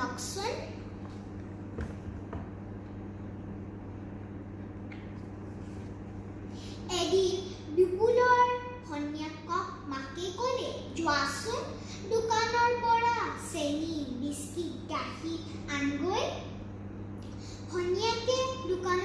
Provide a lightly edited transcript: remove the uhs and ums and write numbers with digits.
শুনকচোন। এদিন বিপুলৰ ভনীয়েকক মাকে ক'লে, যোৱাচোন দোকানৰ পৰা চেনি, বিস্কিট, গাখীৰ আনগৈ। ভনীয়েকে দোকানৰ